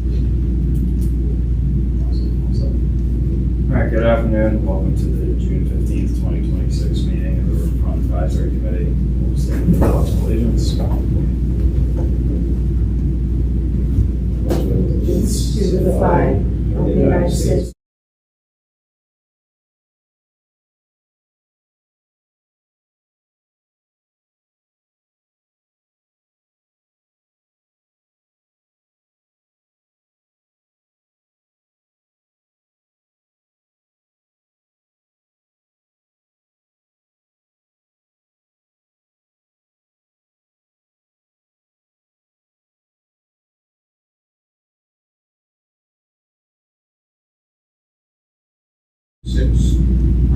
All right, good afternoon. Welcome to the June 15th, 2026 meeting of the Riverfront Advisory Committee. We'll stand for the pledge of allegiance. To the flag of the United States.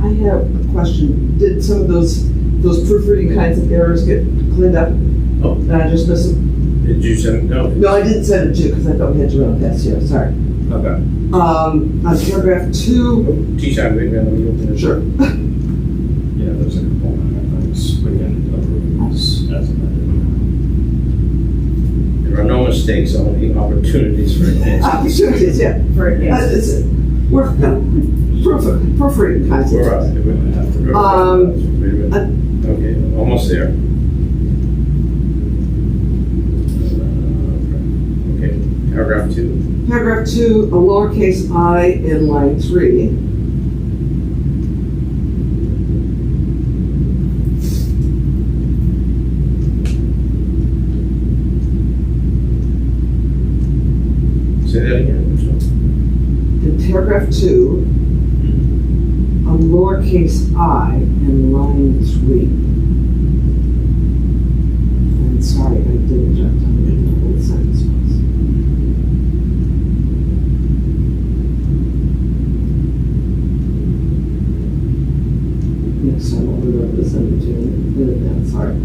I have a question. Did some of those proofreading kinds of errors get cleaned up? Oh. Did I just miss them? Did you send it? No. No, I didn't send it to you because I thought we had to run past here. Sorry. Okay. On paragraph 2. T-Shine, wait, let me open it. Sure. Yeah, there's a couple minor things we can approve this as amended. There are no mistakes, only opportunities for enhancement. Opportunities, yeah. We're proofreading kinds of We're things. up. We're gonna have to go. Wait a minute. Okay, almost there. Okay, paragraph 2. Paragraph 2, a lowercase I in line 3. Say that again. In paragraph 2, a lowercase I in line 3. And sorry, I didn't jot down what the whole sentence was. Next time I'll remember to send it to you in advance, sorry.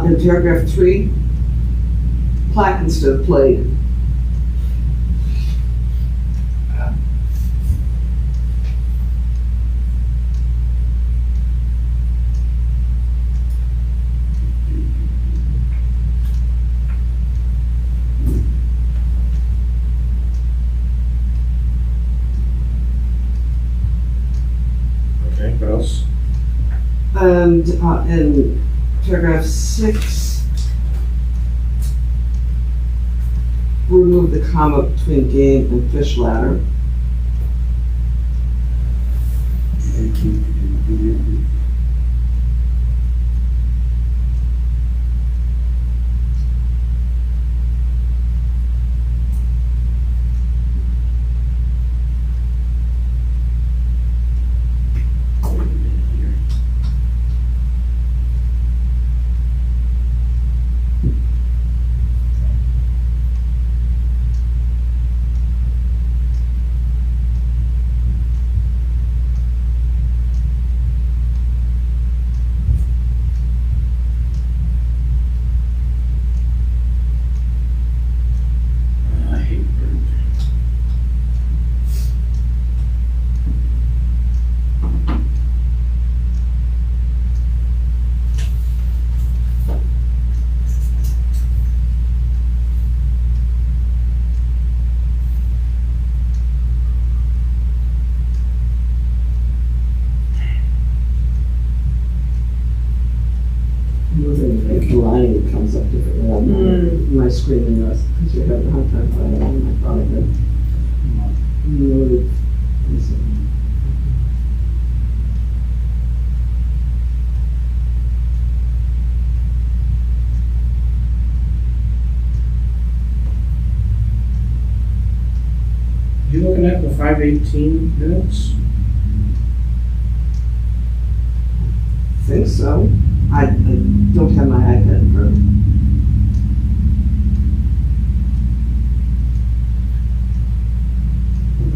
In paragraph 3, plaque instead of plague. Okay, what else? And in paragraph 6, remove the comma between game and fish ladder. I hate bird. The line comes up differently on my screen than yours because you're having a hard time finding it on my product. You looking at the 5:18 minutes? I think so. I don't have my iPad in front of me.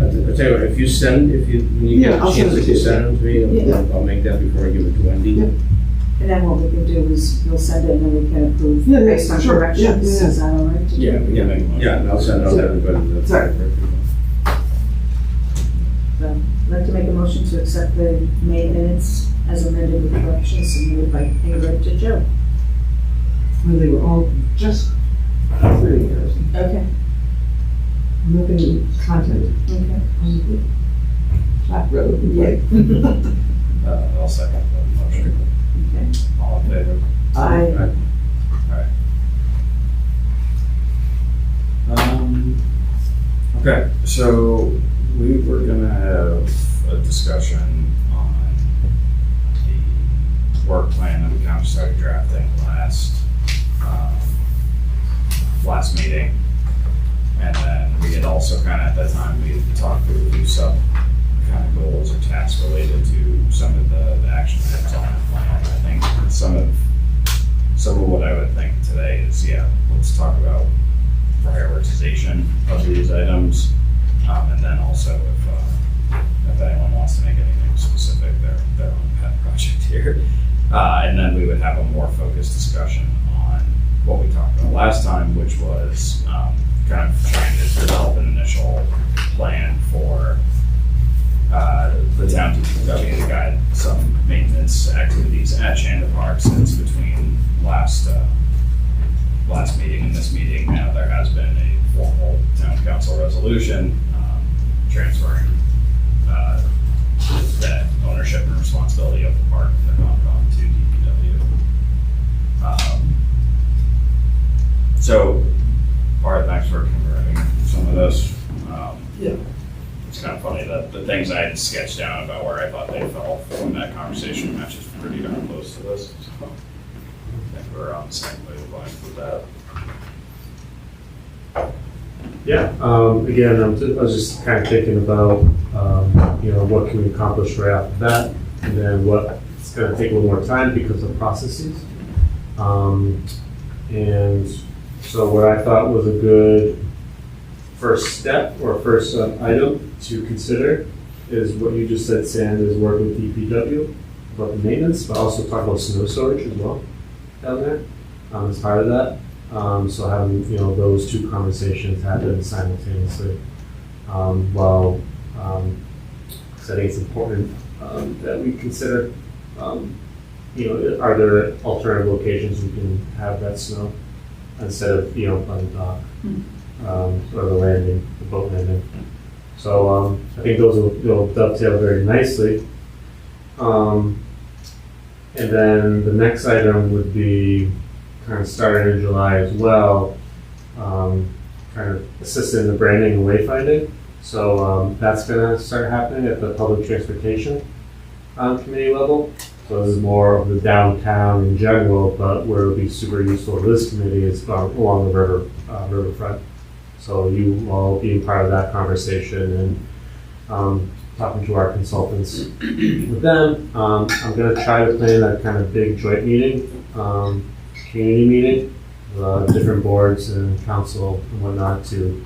I'll tell you what, if you, when you get Yeah, a I'll chance, send it if to you you. send it to me, Yeah. I'll make that before I give it to Wendy. Yeah. And then what we can do is you'll send it and then we can approve Yeah, yeah, based on sure. corrections. Yeah, yeah, yeah. Is that all right? Yeah, we can make a motion. Yeah, and I'll send out to everybody. That's Sorry. So, I'd like to make a motion to accept the May minutes as amended with corrections submitted by Ingrid to Joe. Well, they were all just 3 years. Okay. Nothing content. Okay. Flat road. Yeah. I'll second the motion. Okay. All in favor? Aye. Okay, so we were gonna have a discussion on the work plan that we kind of started drafting last meeting. And then we had also kind of at that time, we had talked through some kind of goals or tasks related to some of the action items on that plan. I think some of what I would think today is, let's talk about prioritization of these items. And then also if anyone wants to make anything specific, their own pet project here. And then we would have a more focused discussion on what we talked about last time, which was kind of trying to develop an initial plan for the town DPW to guide some maintenance activities at Shanda Park, since between last meeting and this meeting, now there has been a formal town council resolution transferring that ownership and responsibility of the park from the Concom to DPW. So, Bart, thanks for confirming some of this. Yeah. It's kind of funny that the things I had sketched down about where I thought they fell from that conversation matches pretty darn close to this. So I think we're on the same wavelength with that. Yeah, again, I was just kind of thinking about, what can we accomplish right off the bat, and then what it's going to take a little more time because of processes. And so what I thought was a good first step or first item to consider is what you just said, Sam, is work with DPW about the maintenance, but also talk about snow storage as well down there as part of that. So having, those two conversations happen simultaneously, while I think it's important that we consider, are there alternative locations we can have that snow instead of, on the dock, or the landing, the boat landing. So I think those will dovetail very nicely. And then the next item would be kind of starting in July as well, kind of assisting the branding and wayfinding. So that's going to start happening at the public transportation committee level. So this is more of the downtown in general, but where it'll be super useful to this committee is along the riverfront. So you all being part of that conversation and talking to our consultants with them. I'm going to try to plan a kind of big joint meeting, community meeting, different boards and council and whatnot to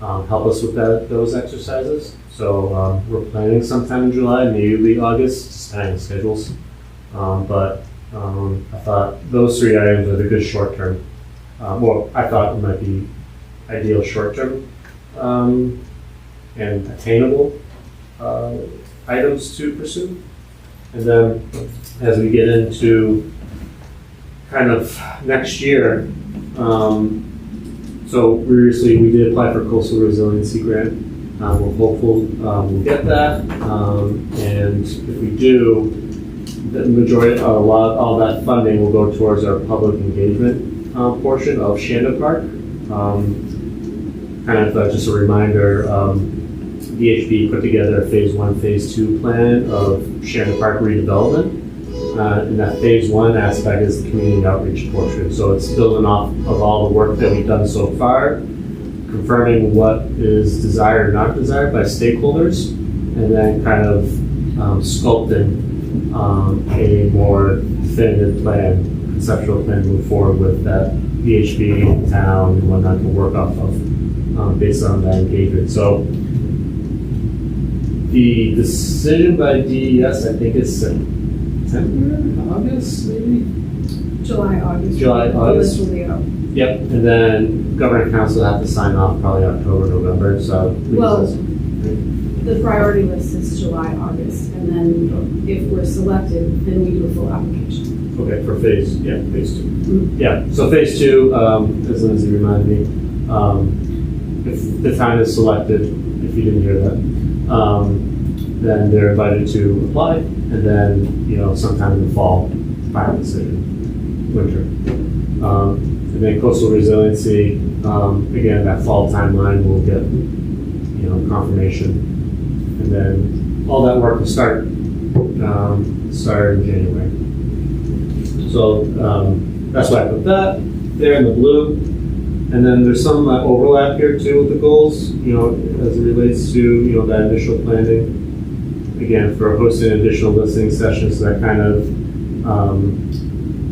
help us with those exercises. So we're planning sometime in July, maybe August, just depending on schedules. But I thought those 3 items are the good short term. I thought it might be ideal short term and attainable items to pursue. And then as we get into kind of next year, so previously we did apply for coastal resiliency grant. We're hopeful we'll get that, and if we do, the majority, all that funding will go towards our public engagement portion of Shanda Park. Kind of just a reminder, VHB put together a phase 1, phase 2 plan of Shanda Park redevelopment. And that phase 1 aspect is the community outreach portion. So it's building off of all the work that we've done so far, confirming what is desired or not desired by stakeholders, and then kind of sculpting a more definitive plan, conceptual plan to move forward with that VHB, town, and whatnot to work off of based on that engagement. So the decision by DES, I think, is September, August, maybe? July, August. July, The August. list will be out. Yep, and then governing council have to sign off probably October, November, so. Well, the priority list is July, August, and then if we're selected, then we do a full application. Okay, for phase 2. Mhm. Yeah, so phase 2, as Lindsay reminded me, if the town is selected, if you didn't hear that, then they're invited to apply, and then, sometime in the fall, final decision, winter. And then coastal resiliency, again, that fall timeline will get, confirmation. And then all that work will start in January. So that's why I put that there in the blue. And then there's some overlap here too with the goals, as it relates to, that initial planning. Again, for hosting additional listening sessions, that kind of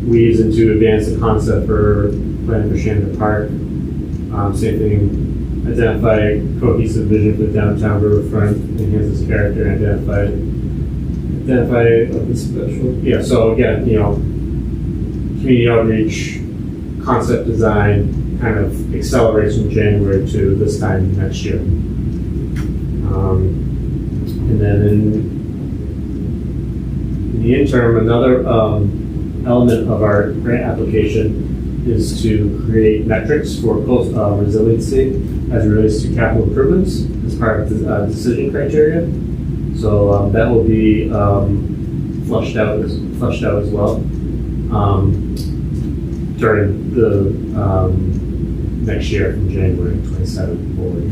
weaves into advance the concept for planning for Shannon Park. Same thing, identify cohesive vision for downtown Riverfront, enhance its character, identify the special. Yeah, so again, community outreach, concept design kind of accelerates from January to this time next year. And then in the interim, another element of our grant application is to create metrics for coastal resiliency as it relates to capital improvements as part of the decision criteria. So that will be flushed out as well during the next year from January 27th forward.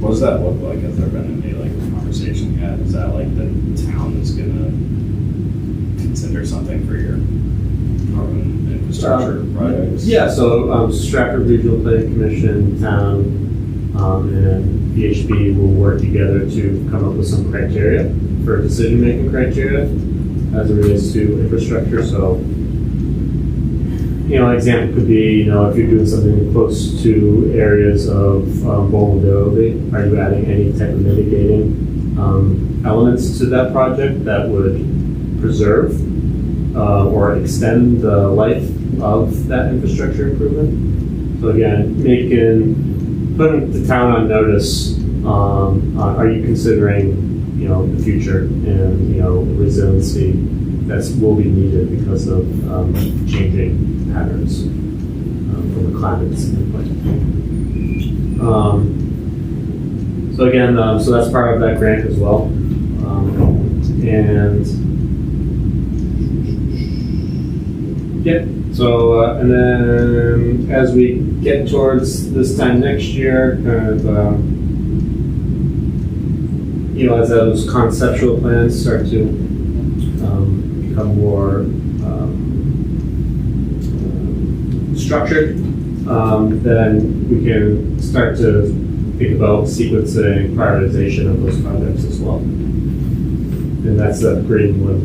What does that look like? Has there been any conversation yet? Is that the town is gonna consider something for your urban infrastructure projects? Yeah, so Stratford Regional Planning Commission, town, and VHB will work together to come up with some criteria for decision-making criteria as it relates to infrastructure. So, an example could be, if you're doing something close to areas of vulnerability, are you adding any type of mitigating elements to that project that would preserve or extend the life of that infrastructure improvement? So again, putting the town on notice, are you considering, the future and, resiliency that will be needed because of changing patterns from the climate standpoint. So again, so that's part of that grant as well. And yeah, so and then as we get towards this time next year, kind of as those conceptual plans start to become more structured, then we can start to think about sequencing, prioritization of those projects as well. And that's the green one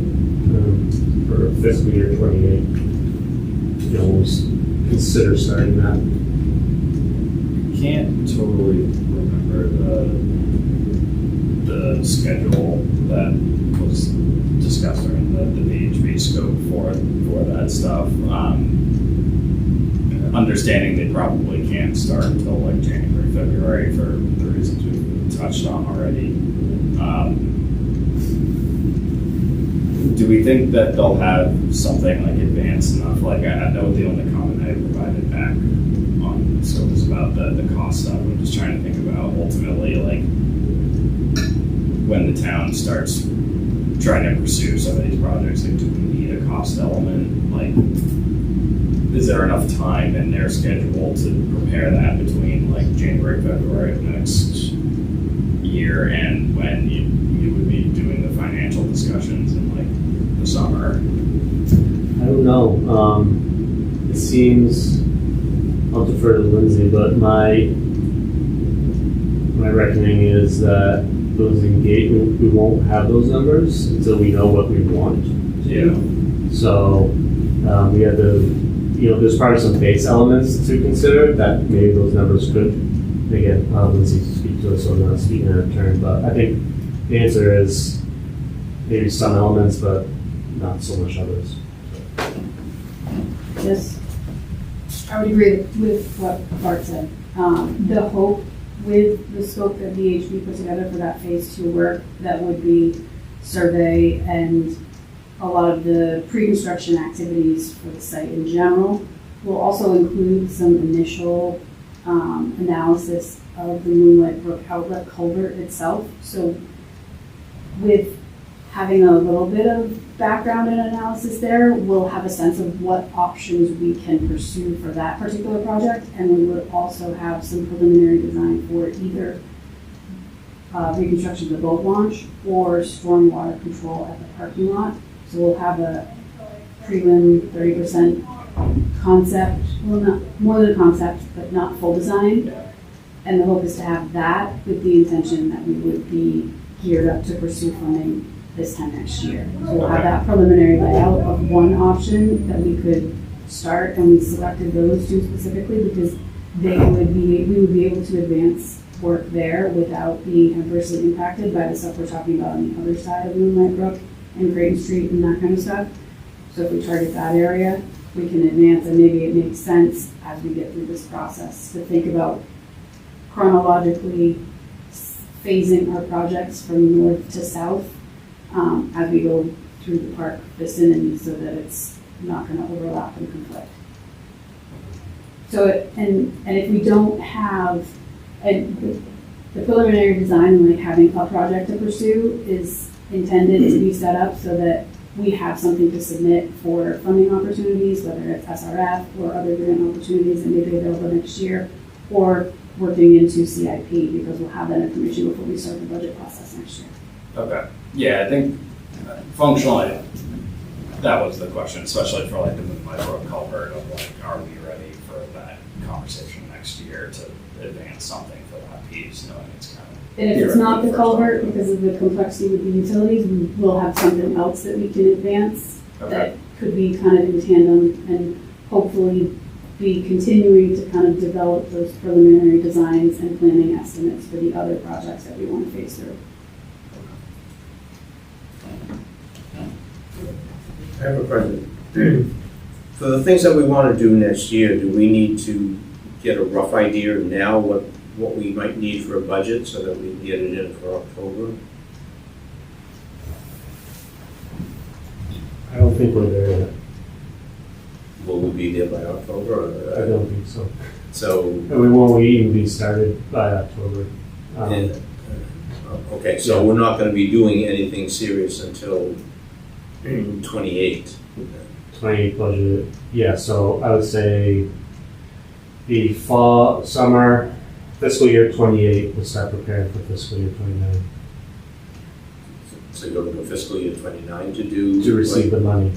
for fiscal year 28. We'll consider starting that. Can't totally remember the schedule that was discussed during the VHB scope for that stuff. Understanding they probably can't start until January, February for the reasons we've touched on already. Do we think that they'll have something advanced enough? I know the only comment I provided back on the scope is about the cost stuff. I'm just trying to think about ultimately when the town starts trying to pursue some of these projects, do we need a cost element? Is there enough time in their schedule to prepare that between January, February of next year and when you would be doing the financial discussions in the summer? I don't know. It seems, I'll defer to Lindsay, but my reckoning is that those engagement, we won't have those numbers until we know what we want. Yeah. So we have to, there's probably some base elements to consider that maybe those numbers could, again, Lindsay speak to us, so I'm not speaking out of turn, but I think the answer is maybe some elements, but not so much others. Yes. I would agree with what Bart said. The hope with the scope that VHB put together for that phase 2 work, that would be survey and a lot of the pre-construction activities for the site in general, will also include some initial analysis of the Moonlight Brook outlet culvert itself. So with having a little bit of background and analysis there, we'll have a sense of what options we can pursue for that particular project. And we would also have some preliminary design for either reconstruction of the boat launch or stormwater control at the parking lot. So we'll have a prelim 30% concept, well, not more than a concept, but not full design. And the hope is to have that with the intention that we would be geared up to pursue funding this time next year. So we'll have that preliminary layout of one option that we could start, and we selected those two specifically because we would be able to advance work there without being adversely impacted by the stuff we're talking about on the other side of Moonlight Brook and Creighton Street and that kind of stuff. So if we target that area, we can advance, and maybe it makes sense as we get through this process to think about chronologically phasing our projects from north to south as we go through the park vicinity so that it's not going to overlap and conflict. So, and if we don't have, the preliminary design, like having a project to pursue, is intended to be set up so that we have something to submit for funding opportunities, whether it's SRF or other grant opportunities that may be available next year, or working into CIP, because we'll have that information before we start the budget process next year. Okay. Yeah, I think functionally, that was the question, especially for like the Moonlight Brook culvert of like, are we ready for that conversation next year to advance something for that piece, knowing it's kind of. And if it's not the culvert, because of the complexity with the utilities, we will have something else that we can advance that could be kind of in tandem and hopefully be continuing to kind of develop those preliminary designs and planning estimates for the other projects that we want to phase through. I have a question. For the things that we want to do next year, do we need to get a rough idea now what we might need for a budget so that we can get it in for October? I don't think we're there yet. Will we be there by October? I don't think so. So. And we won't even be started by October. Okay, so we're not going to be doing anything serious until 28. 28 budget, yeah, so I would say the fall, summer, fiscal year 28, we'll start preparing for fiscal year 29. So you're going to fiscal year 29 to do? To receive the money.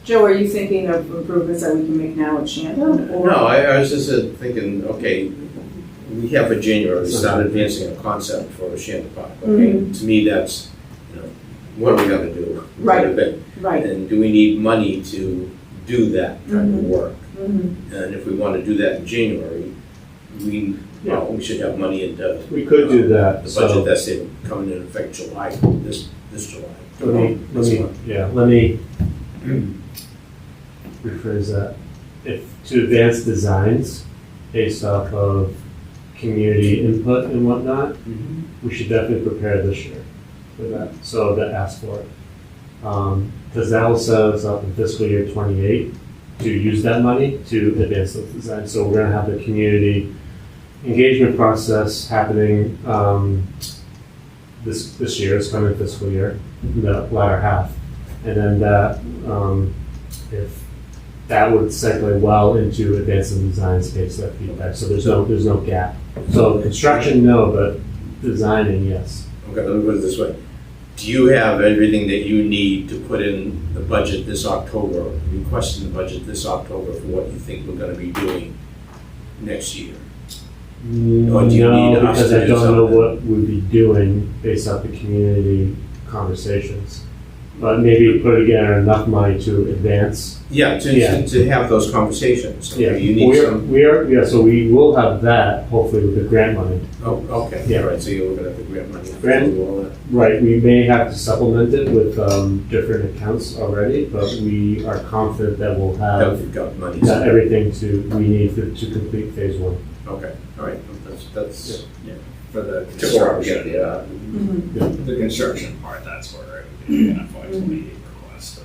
Joe, are you thinking of improvements that we can make now at Shandon? No, I was just thinking, okay, we have for January, we started advancing a concept for Shandon Park, okay? To me, that's, what are we going to do? Right. Right. And do we need money to do that kind of work? And if we want to do that in January, we should have money into We could do that. the budget that's coming in effect July, this July. Let me rephrase that. If to advance designs based off of community input and whatnot, we should definitely prepare this year for that. So to ask for it. Because that will set us up in fiscal year 28 to use that money to advance those designs. So we're going to have the community engagement process happening this year, it's coming fiscal year, the latter half. And then that, if that would segue well into advancing designs based on that feedback. So there's no gap. So construction, no, but designing, yes. Okay, let me put it this way. Do you have everything that you need to put in the budget this October, requesting the budget this October for what you think we're going to be doing next year? Or do you need us because to I do don't know something? what we'd be doing based off the community conversations. But maybe put together enough money to advance. Yeah, to have those conversations. Yeah, Okay, you need some, so we will have that, hopefully with the grant money. oh, okay, Yeah. all right, so you're looking at the grant money. Grant- All that. Right, we may have to supplement it with different accounts already, but we are confident that we'll That have we've got money. everything we need to complete phase one. Okay, all right, that's. For the Just where we construction, get the, Mhm. the construction part, that's where it would be an FY 28 request of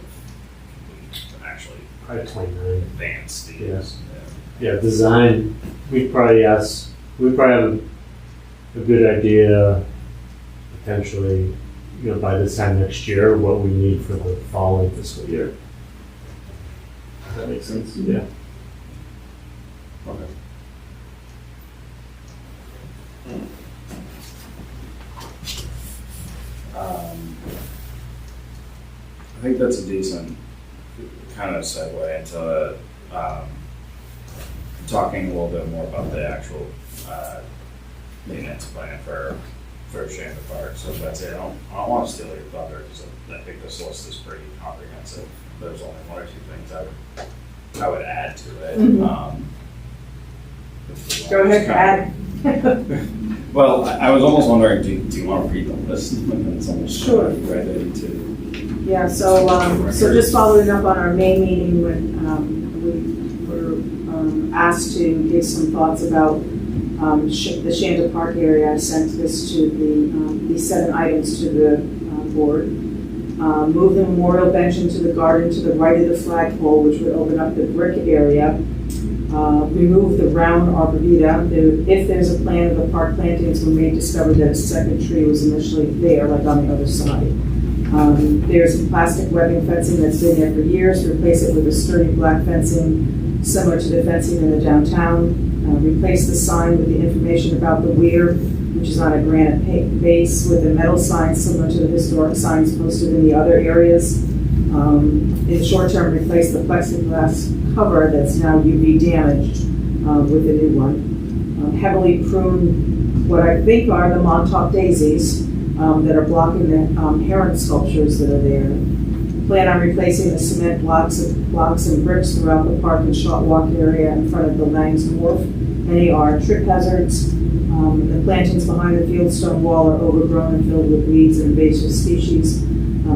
to actually Probably 29. advance these. Yes. Yeah, design, we probably have a good idea, potentially, by this time next year, what we need for the following fiscal year. Does that make sense? Yeah. Okay. I think that's a decent kind of segue into talking a little bit more about the actual maintenance plan for Shanda Park. So that's it. I don't want to steal your thunder because I think this list is pretty comprehensive. There's only one or two things I would add to it. Mhm. Go ahead, add. Well, I was almost wondering, do you want to read the list? It's almost Sure. ready to. Yeah, so just following up on our May meeting when we were asked to give some thoughts about the Shanda Park area. I sent this to these 7 items to the board. Move the memorial bench into the garden to the right of the flagpole, which would open up the brick area. Remove the round arborvitae. If there's a plan of the park plantings, we may discover that a second tree was initially there, like on the other side. There's some plastic webbing fencing that's been there for years. Replace it with a sturdy black fencing similar to the fencing in the downtown. Replace the sign with the information about the weir, which is on a granite base, with a metal sign similar to the historic signs posted in the other areas. In the short term, replace the plexiglass cover that's now UV damaged with a new one. Heavily prune what I think are the Montauk daisies that are blocking the heron sculptures that are there. Plan on replacing the cement blocks and bricks throughout the park and short walk area in front of the Lang's Wharf. Many are trip hazards. The plantings behind the fieldstone wall are overgrown and filled with weeds and invasive species.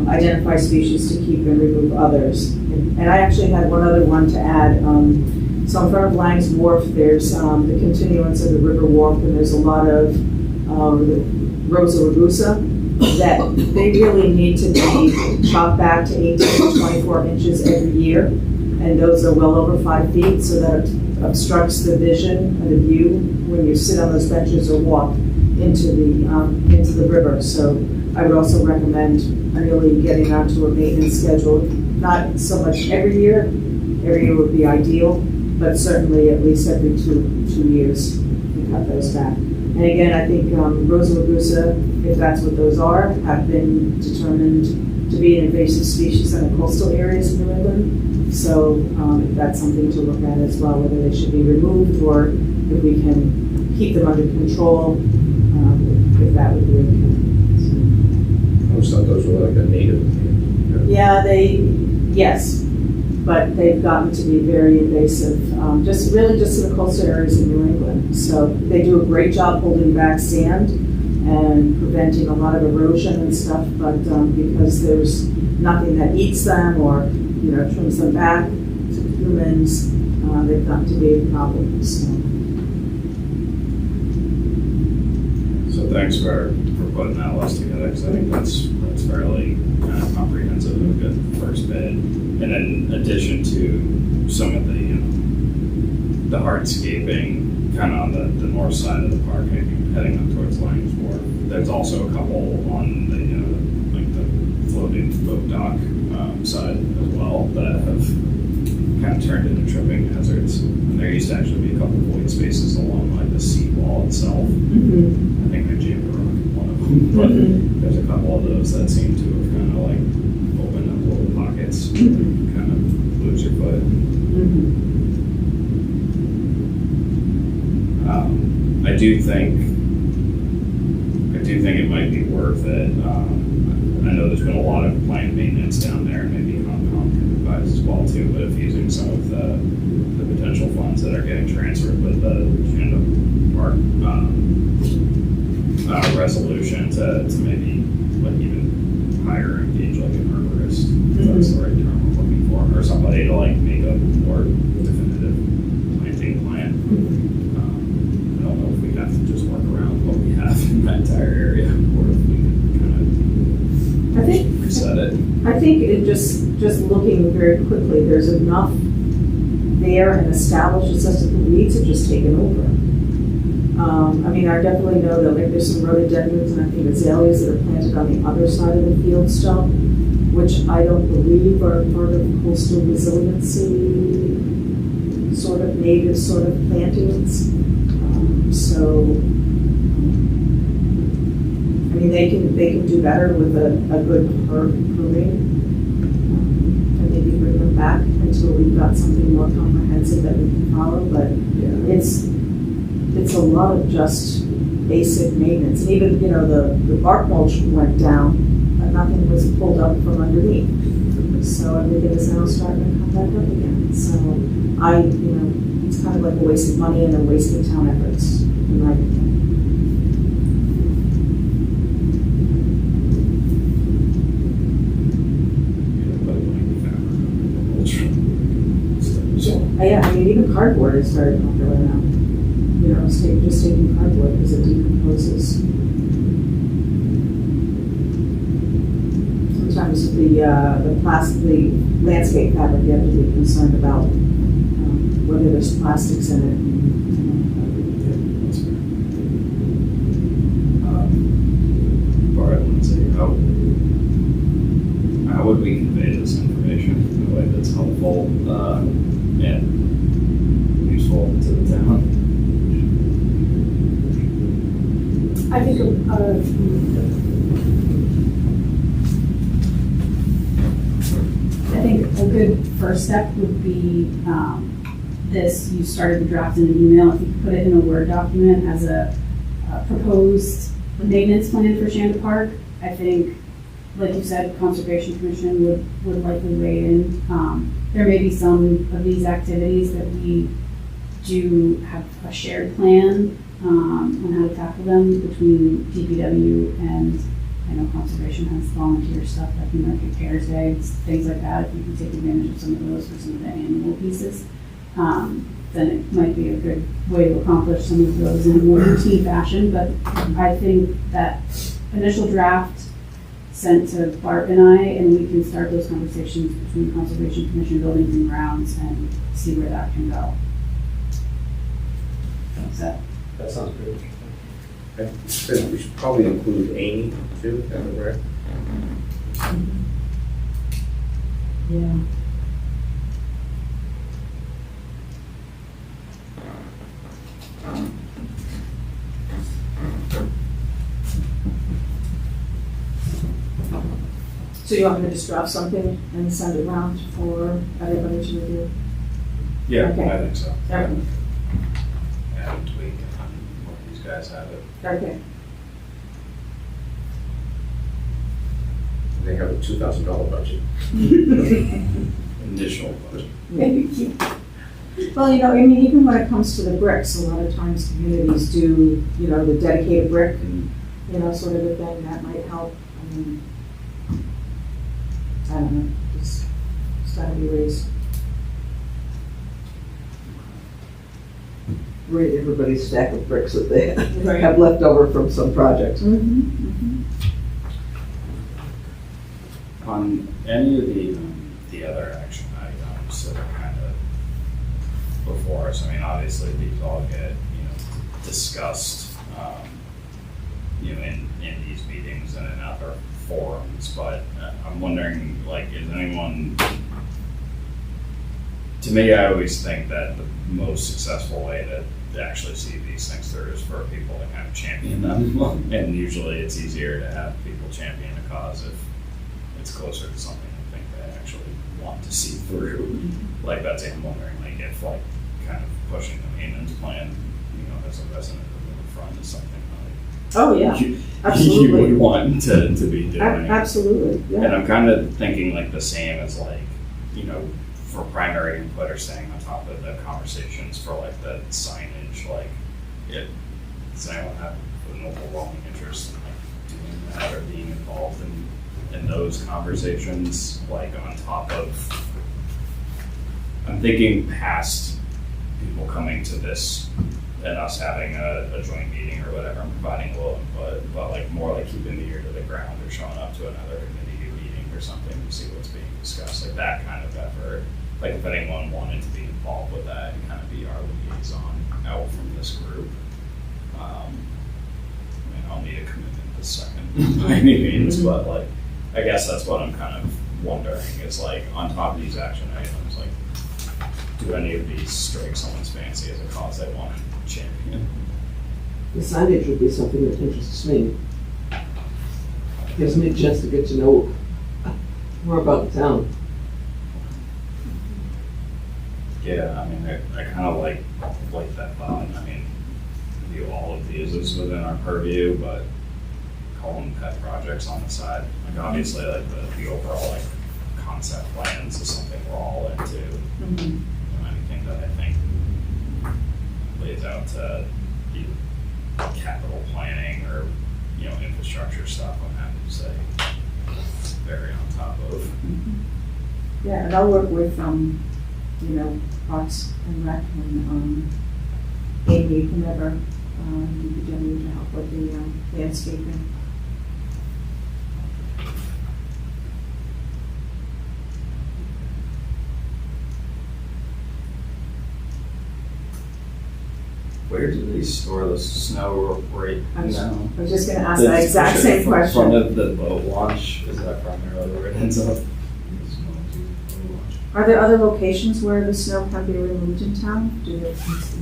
Identify species to keep and remove others. And I actually had one other one to add. So in front of Lang's Wharf, there's the continuance of the river walk, and there's a lot of Rosa rugosa that they really need to be chopped back to 18 to 24 inches every year. And those are well over 5 feet, so that obstructs the vision and the view when you sit on those benches or walk into the river. So I would also recommend really getting onto a maintenance schedule, not so much every year would be ideal, but certainly at least every two years to cut those back. And again, I think Rosa rugosa, if that's what those are, have been determined to be an invasive species in the coastal areas of New England. So that's something to look at as well, whether they should be removed or if we can keep them under control, if that would be okay. I always thought those were like a native. Yeah, yes, but they've gotten to be very invasive, just in the coastal areas of New England. So they do a great job holding back sand and preventing a lot of erosion and stuff, but because there's nothing that eats them or trims them back to humans, they've gotten to be a problem. So thanks for putting that list together, because I think that's fairly kind of comprehensive and a good first bid. And in addition to some of the hardscaping kind of on the north side of the park, heading up towards Lang's Wharf, there's also a couple on the like the floating boat dock side as well that have kind of turned into tripping hazards. And there used to actually be a couple void spaces along like the seawall itself. Mm-hmm. I think I jammed a rock in one of them, but there's a couple of those that seem to have kind of like opened up little pockets, kind of lose your foot. I do think it might be worth it. I know there's been a lot of planned maintenance down there, and maybe Concom can advise as well too, but if using some of the potential funds that are getting transferred with the Shanda Park, resolution to maybe like even hire and engage like an arborist, if that's the right term I'm looking for, or somebody to like make a more definitive planting plan. I don't know if we have to just work around what we have in that entire area, or if we can kind I think, of reset it. I think it just looking very quickly, there's enough there and established, it's just that the weeds have just taken over. I mean, I definitely know that like there's some rhododendrons and I think azaleas that are planted on the other side of the field still, which I don't believe are part of coastal resiliency, sort of native sort of plantings. I mean, they can do better with a good pruning. And maybe bring them back until we've got something more comprehensive that we can follow, but it's a lot of just basic maintenance. And even, the bark mulch went down, but nothing was pulled up from underneath. So everything is now starting to come back up again. So it's kind of like a waste of money and a waste of town efforts, in my opinion. Yeah, I mean, even cardboard is very popular now. Just taking cardboard because it decomposes. Sometimes the landscape fabric, you have to be concerned about whether there's plastics in it. All right, Lindsay, how would we convey this information in a way that's helpful and useful to the town? I think a good first step would be you started the draft in an email. If you could put it in a Word document as a proposed maintenance plan for Shanda Park, I think, like you said, Conservation Commission would likely weigh in. There may be some of these activities that we do have a shared plan on how to tackle them between DPW and I know Conservation has volunteer stuff like Newmarket Cares Day, things like that. If you can take advantage of some of those for some of the annual pieces, then it might be a good way to accomplish some of those in a more routine fashion. But I think that initial draft sent to Bart and I, and we can start those conversations between Conservation Commission, Buildings and Grounds, and see where that can go. So. That sounds good. I think we should probably include Amy too, is that right? Yeah. So you want me to just draft something and send it around for everybody to review? Yeah, Okay. I think so. Okay. Add and tweak and what these guys have it. Okay. They have a $2,000 budget. Initial budget. Well, I mean, even when it comes to the bricks, a lot of times communities do, the dedicated brick and, sort of a thing that might help. I mean, I don't know, it's gotta be raised. Rate everybody's stack of bricks that they Right. have left over from some projects. On any of the other action items that are kind of before us, I mean, obviously these all get, discussed, in these meetings and in other forums, but I'm wondering, is anyone, to me, I always think that the most successful way to actually see these things through is for people to kind of champion them, and usually it's easier to have people champion a cause if it's closer to something I think they actually want to see through. Like that's, I'm wondering, if kind of pushing the maintenance plan, as a resident of Riverfront is something Oh, yeah, you absolutely. would want to be doing. Absolutely, And yeah. I'm kind of thinking like the same as like, you know, for primary input or staying on top of the conversations for like the signage, like does anyone have an overwhelming interest in like doing that or being involved in those conversations, like on top of, I'm thinking past people coming to this and us having a joint meeting or whatever, and providing a little input, but like more like keeping the ear to the ground or showing up to another committee meeting or something to see what's being discussed, like that kind of effort. Like if anyone wanted to be involved with that and kind of be our liaison out from this group. I mean, I'll need a commitment this second by any means, but like, I guess that's what I'm kind of wondering is like on top of these action items, like do any of these strike someone's fancy as a cause they want to champion? The signage would be something that interests me. Gives me a chance to get to know more about the town. Yeah, I mean, I kind of like that thought. I mean, view all of these as within our purview, but call them pet projects on the side. Like obviously, like the overall like concept plans is something we're all into. Mhm. You know, anything that I think lays out to be capital planning or infrastructure stuff, I'm happy to say very on top of. Yeah, and I'll work with, Parks and Rec and, Amy, whomever, DPW to help with the landscaping. Where do they store the snow right I was now? just gonna ask that exact same question. Front of the boat launch, is that primarily where it ends up? Are there other locations where the snow can be removed in town?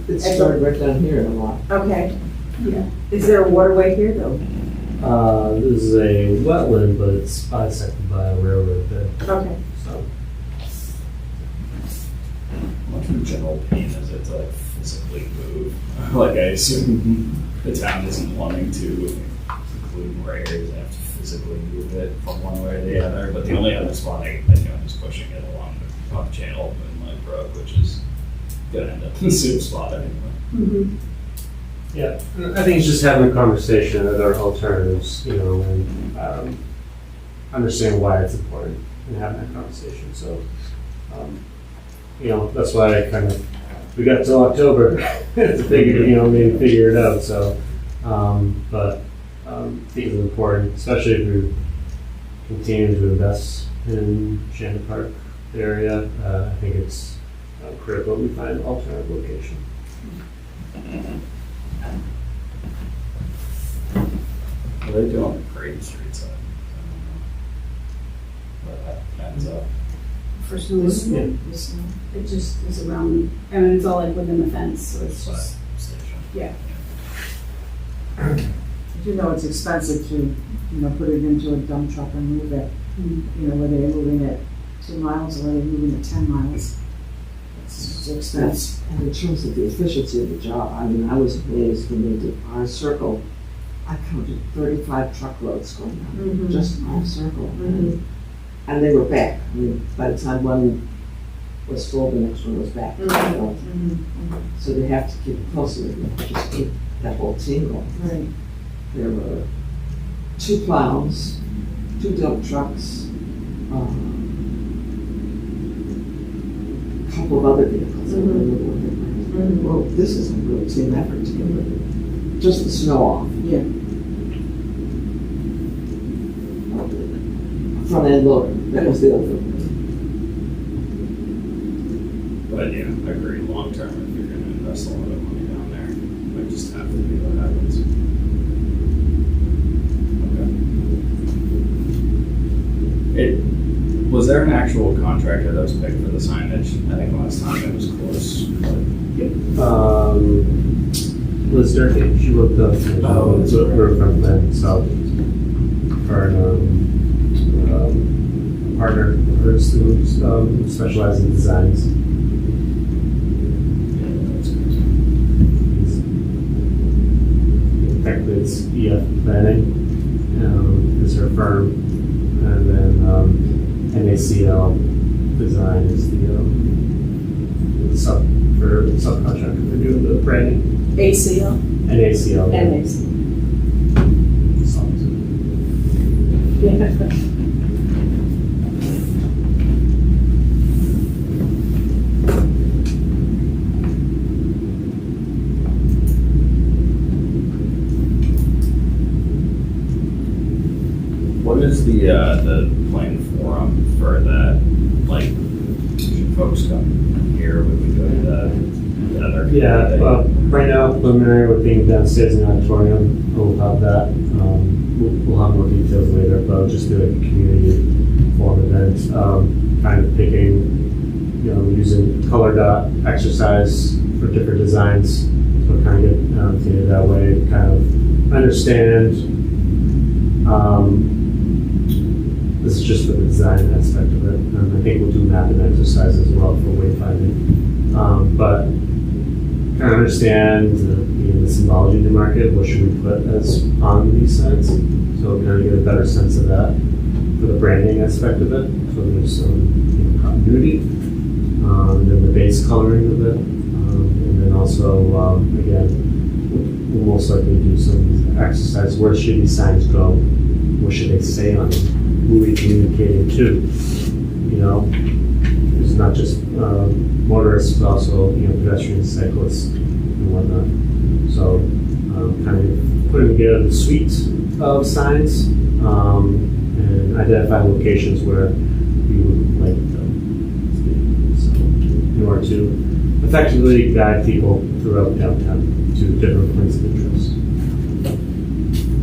It started right down here a lot. Okay. Yeah. Is there a waterway here, though? This is a wetland, but it's bisected by a railroad bed, Okay. so. How much of a general pain is it to like physically move? Like I assume the town isn't wanting to include more areas that have to physically move it from one way to the other, but the only other spot I can think of is pushing it along the up channel in Mud Brook, which is gonna end up in the soup spot anyway. Mm-hmm. Yeah, I think it's just having a conversation of other alternatives, and understanding why it's important and having that conversation. So, that's why we got till October to figure, maybe figure it out. So, but I think it's important, especially if we continue to invest in Shannon Park area. I think it's critical we find an alternative location. What are they doing on the Grade Street side? Where that ends up. For snow, Yeah. the snow, it just is around, it's all like within the fence, so it's just, Station. yeah. You know it's expensive to, put it into a dump truck and move it. Whether they're moving it 2 miles or whether they're moving it 10 miles. It's expensive. And in terms of the efficiency of the job, I was amazed when they did our circle. I counted 35 truckloads going down, Mhm. just our circle. Mhm. And they were back. By the time one was full, the next one was back. Mhm. So they have to keep it closer, just keep that whole team going. Right. There were 2 plows, 2 dump trucks, a couple of other vehicles. I don't remember what they were. Mhm. Well, this is a real team effort to get rid of just the snow off. Yeah. Front end loader, that was the other thing. But yeah, I agree, long term, if you're gonna invest a lot of money down there, it might just have to be what happens. Was there an actual contractor that was picked for the signage? I think last time it was close, but. Liz Durkee, she wrote the Riverfront Advisory so her partner of hers who specializes in designs. Yeah, that's good. Technically it's EF Planning, is her firm, and then NACL Design is the subcontractor for doing the branding. ACL? NACL. yeah. NACL. What is the plan forum for that? Like, should folks come here? Would we go to the other? Yeah, right now preliminary, we're being downstairs in the auditorium. We'll have that. We'll have more details later, but just do like a community forum event, kind of picking, using color dot exercise for different designs. So kind of get that way, kind of understand. This is just for the design aspect of it. And I think we'll do mapping exercise as well for wayfinding. But kind of understand the symbology of Newmarket. What should we put as on these signs? So kind of get a better sense of that for the branding aspect of it. So there's some continuity. And then the base coloring of it. And then also, again, we'll most likely do some exercise. Where should these signs go? What should they say on them? Who are we communicating to? It's not just motorists, but also pedestrians, cyclists, and whatnot. So, kind of putting together the suite of signs and identify locations where we would like them. So, in order to effectively guide people throughout downtown to different points of interest,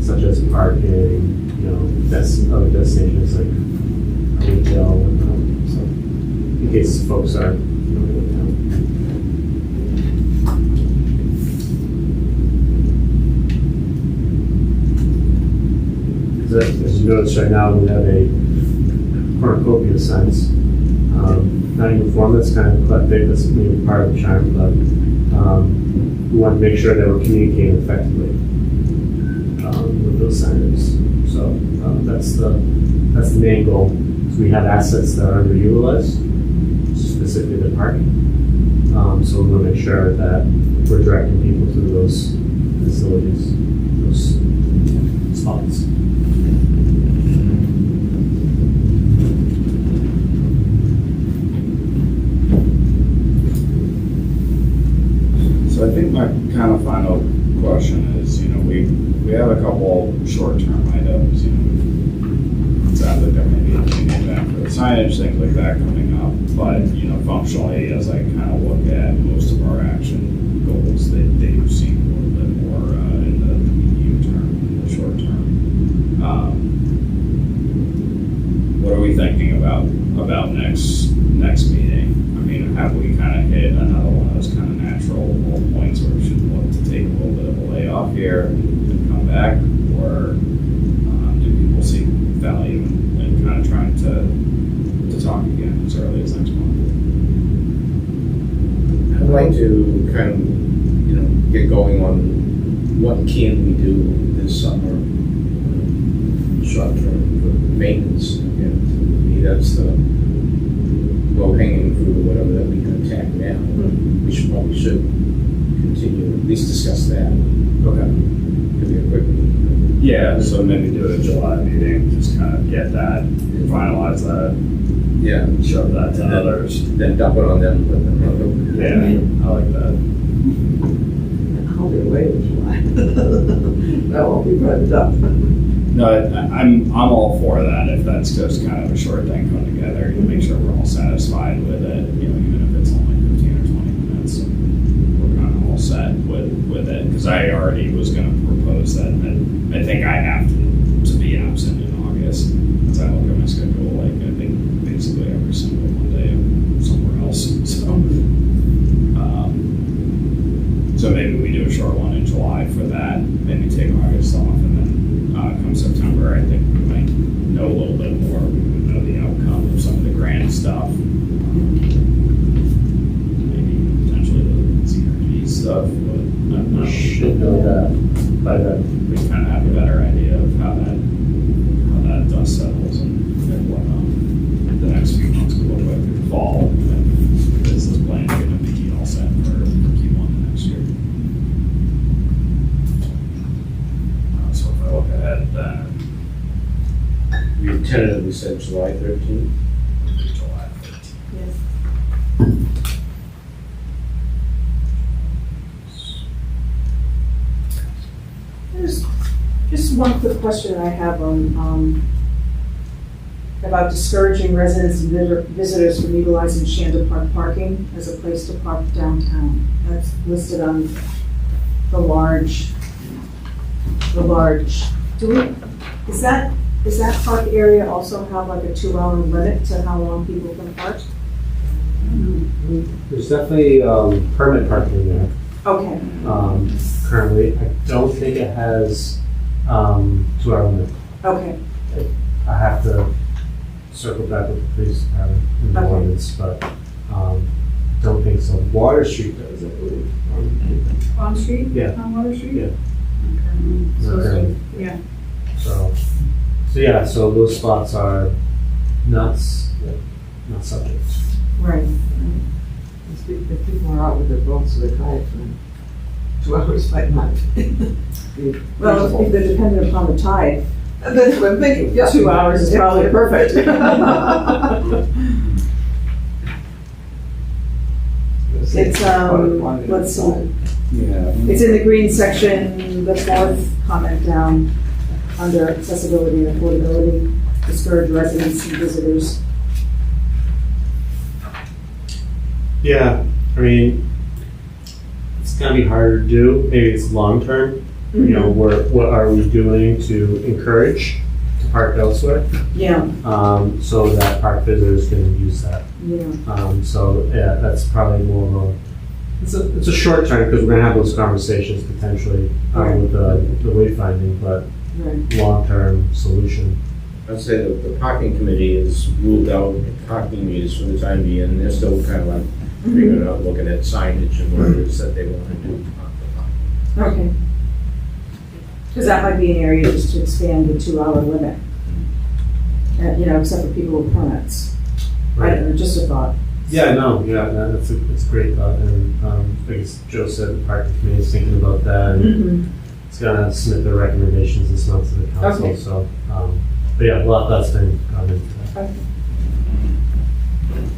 such as parking. Other destinations like retail and whatnot. So, in case folks are familiar with town. As you notice right now, we have a cornucopia of signs. Not uniform, that's kind of eclectic, that's maybe part of the charm, but we want to make sure that we're communicating effectively with those signage. So that's the main goal. So we have assets that are underutilized, specifically the parking. So we want to make sure that we're directing people to those facilities, those spots. So I think my kind of final question is, we have a couple short-term items, it sounds like there may be a community event for the signage, things like that coming up, but, functionally, as I kind of look at most of our action goals, they do seem a little bit more in the medium term, in the short term. What are we thinking about next meeting? I mean, have we kind of hit another one of those kind of natural points where we should look to take a little bit of a layoff here and come back, or do people see value in kind of trying to talk again as early as next month? I'd like to kind of, get going on what can we do this summer, short term for maintenance. And to me, that's the low-hanging fruit, or whatever that we can attack now. We should continue, at least discuss that. Okay. Could be a quick meeting. Yeah, so maybe do a July meeting, just kind of get that, finalize that, Yeah. show that to others. Then dump it on them, let them know. Yeah, I like that. I'll be away in July. That won't be brought up. No, I'm all for that. If that's just kind of a short thing come together, you make sure we're all satisfied with it. Even if it's only 15 or 20 minutes, we're kind of all set with it. Because I already was going to propose that I think I have to be absent in August. Because I look at my schedule, like I think basically every single Monday I'm somewhere else. So maybe we do a short one in July for that. Maybe take August off, and then come September, I think we might know a little bit more. We would know the outcome of some of the grant stuff. Maybe potentially the CRG stuff, but I'm not Should know that by then. we kind said July 13th? July 15th. Yes. There's just one quick question I have on, about discouraging residents and visitors from utilizing Shanda Park parking as a place to park downtown. That's listed on the large, does that park area also have like a 2-hour limit to how long people can park? There's definitely permit parking there. Okay, Currently, I don't think it has 2-hour limit. okay, I have to circle back with the police department in the Okay. ordinance, but don't think so. Water Street does, I believe. Bond Street? Yeah. On Water Street? Yeah. Okay. So, Okay. yeah. So yeah, so those spots are not subject. right. If people are out with their boats or their kayaks, then 2 hours might not be. Well, if they're dependent upon the tide, That's what I'm thinking, yeah. 2 hours is probably perfect. It's, let's see. Yeah. It's in the green section, the fourth comment down, under accessibility and affordability, discourage residents and visitors. Yeah, I mean, it's gonna be harder to do. Maybe it's long term. You know, what are we doing to encourage to park elsewhere, Yeah, so that park visitors can use that. yeah, So yeah, that's probably more of a, it's a short term because we're gonna have those conversations potentially with the wayfinding, but right. long term solution. I'd say the parking committee is ruled out parking meters for the time being. They're still kind of like figuring out, looking at signage and what it is that they want to do. Okay. Because that might be an area just to expand the 2-hour limit. You know, except for people with permits. I don't know, just a thought. Yeah, no, yeah, that's a great thought, and I guess Joe said the parking committee is thinking about that, and it's gonna submit their recommendations this month to the council, Okay. so, but yeah, a lot that's been gone into that. Okay.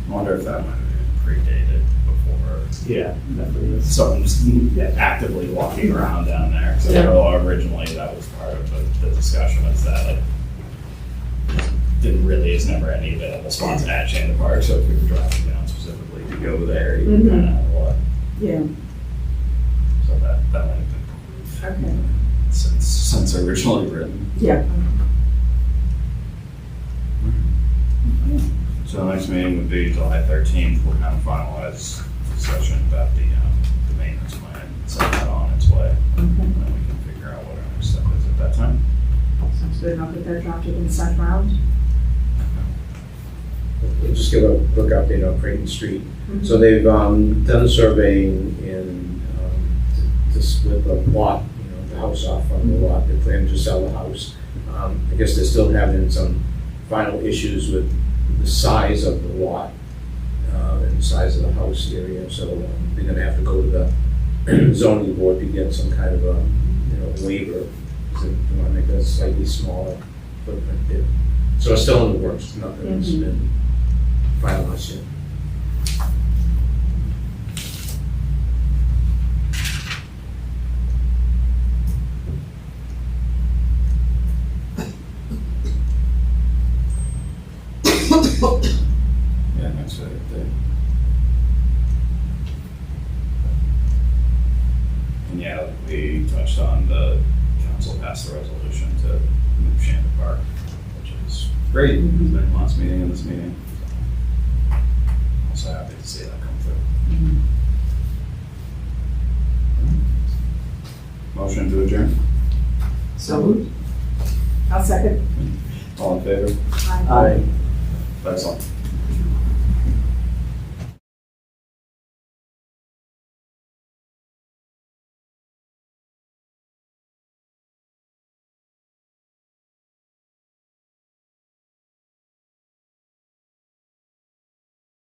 I wonder if that might have been predated before Yeah, definitely. someone's actively walking around down there. So I know originally that was part of the discussion, was that like is never any available spots at Shanda Park, so if you were driving down specifically to go there, you would kind of have a lot. Yeah, So that might have been okay, since originally written. yeah. So the next meeting would be July 13th. We'll kind of finalize discussion about the maintenance plan, send that on its way. And Okay. then we can figure out what our next step is at that time. Sounds good, I'll get that drafted and sent round. We'll just give a quick update on Creighton Street. So they've done surveying in to split the lot, the house off from the lot. They plan to sell the house. I guess they're still having some final issues with the size of the lot and the size of the house area. So they're going to have to go to the zoning board to get some kind of a waiver. So they want to make a slightly smaller footprint there. So it's still in the works. Nothing has been finalized yet. Yeah, next day. And yeah, like we touched on, the council passed the resolution to move Shanda Park, which is great. It's been last meeting and this meeting. Also happy to see that come through. Motion to adjourn. So moved. I'll second. All in favor? Aye. Excellent.